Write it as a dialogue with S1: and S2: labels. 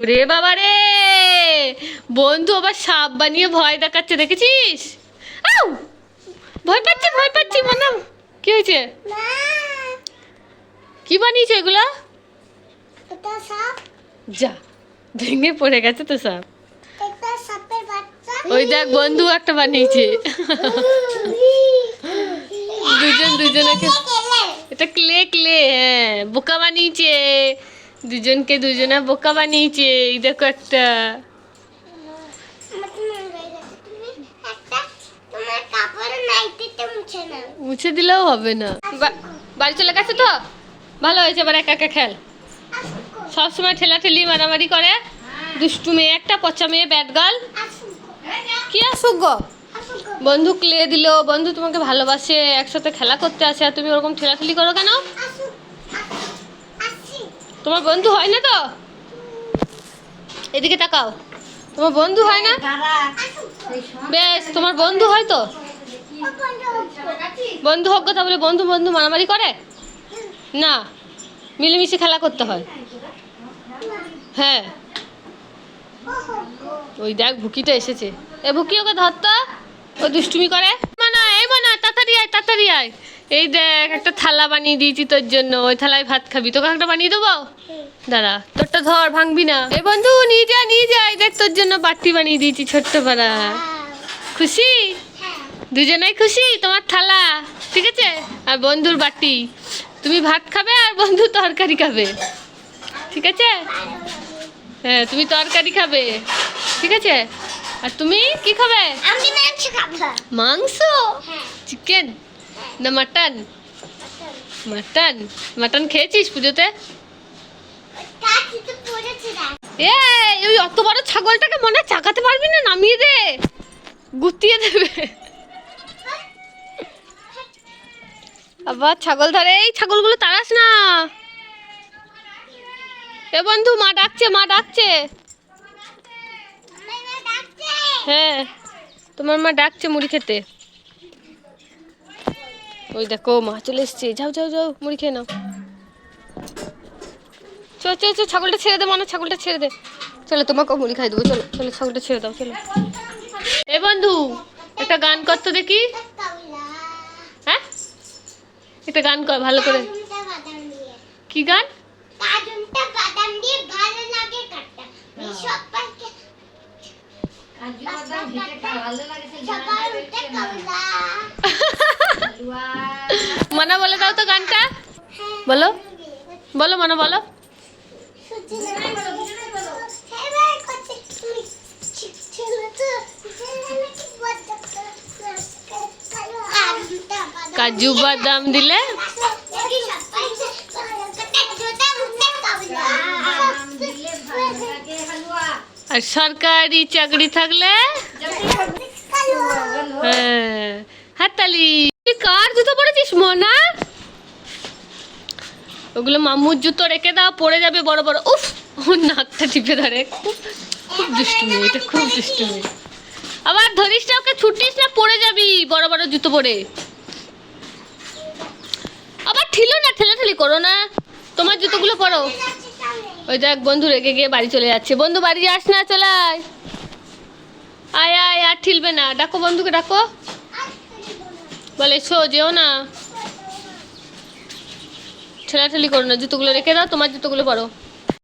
S1: রে বাবা রে, বন্ধু আবার সাপ বানিয়ে ভয় দেখাচ্ছে, দেখেছিস? আউ! ভয় পাচ্ছি মানাম। কি হয়েছে? কি বানিয়েছে এগুলো? যা, ভেঙে পড়ে গেছে তো সাপ। ওই দেখ, বন্ধু একটা বানিয়েছে। দুজনকে এটা ক্লে, হ্যাঁ, বোকা বানিয়েছে। দুজনে বোকা বানিয়েছে। এই দেখো একটা। মুছে দিলেও হবে না। বাড়ি চলে গেছে তো ভালো হয়েছে। এবার একা একা খেল। সবসময় ঠেলাঠেলি মারামারি করে। দুষ্টু মেয়ে একটা, পচা মেয়ে, ব্যাট গার্ল। কি আসুক গো, বন্ধু ক্লে দিল, বন্ধু তোমাকে ভালোবাসে, একসাথে খেলা করতে আসে, আর তুমি ওরকম ঠেলাঠেলি করো কেন? তোমার বন্ধু হয় না তো? এদিকে তাকাও, তোমার বন্ধু হয় না? বেশ, তোমার বন্ধু হয় তো? বন্ধু হোক কথা বলে বন্ধু বন্ধু মারামারি করে না, মিলেমিশে খেলা করতে হয়। হ্যাঁ, ওই দেখ ভুকিটা এসেছে। এ ভুকি, ওকে ধরতো, ও দুষ্টুমি করে। মানা তাড়াতাড়ি আয়। এই দেখ, একটা থালা বানিয়ে দিয়েছি তোর জন্য, ওই থালায় ভাত খাবি। তোকে একটা বানিয়ে দেবো, দাঁড়া। তোরটা ধর, ভাঙবি না। এই বন্ধু, নিয়ে যা। এই দেখ, তোর জন্য বাটি বানিয়ে দিয়েছি ছোট্ট পাড়া। খুশি? দুজনেই খুশি? তোমার থালা ঠিক আছে, আর বন্ধুর বাটি। তুমি ভাত খাবে আর বন্ধু তরকারি খাবে, ঠিক আছে? হ্যাঁ, তুমি তরকারি খাবে, ঠিক আছে? আর তুমি কি খাবে? মাংস? চিকেন না মাটন? মাটন খেয়েছিস পুজোতে? ওই অত বড় ছাগলটাকে মনে চাকাতে পারবি না, নামিয়ে দে, গুতিয়ে দেবে। আবার ছাগল ধরে। এই ছাগলগুলো তাড়াস না। এ বন্ধু, মা ডাকছে। হ্যাঁ, তোমার মা ডাকছে মুড়ি খেতে। ওই দেখো, মা চলে এসছে। যাও মুড়ি খেয়ে নাও। চল, ছাগলটা ছেড়ে দে, ছাগলটা ছেড়ে দে। চলো, তোমাকেও মুড়ি খাই দেবো। চলো, ছাগলটা ছেড়ে দাও, চলো। এ বন্ধু, একটা গান করতো দেখি। হ্যাঁ, একটা গান কর ভালো করে। কি গান? মানা বলে দাও তো গানটা। বলো মানা, বলো। কাজু বাদাম দিলে আর সরকারি চাকরি থাকলে হ্যাঁ, হাততালি। তুই কার জুতো পরেছিস মনা? ওগুলো মামুর জুতো, রেখে দাও, পড়ে যাবে বড়। উফ, ওর নাকটা টিপে ধরে। খুব দুষ্টু মেয়ে এটা, খুব দুষ্টু মেয়ে। আবার ধরিস না ওকে, ছুটিস না, পড়ে যাবি বড় জুতো পরে। আবার ঠেলাঠেলি করো না, তোমার জুতোগুলো পরো। ওই দেখ, বন্ধু রেগে গিয়ে বাড়ি চলে যাচ্ছে। বন্ধু বাড়ি যাস না, চলে আয়। আর ঠিলবে না। ডাকো বন্ধুকে, ডাকো। বলে এসো, যেও না। ঠেলাঠেলি করো না, জুতোগুলো রেখে দাও, তোমার জুতোগুলো পরো।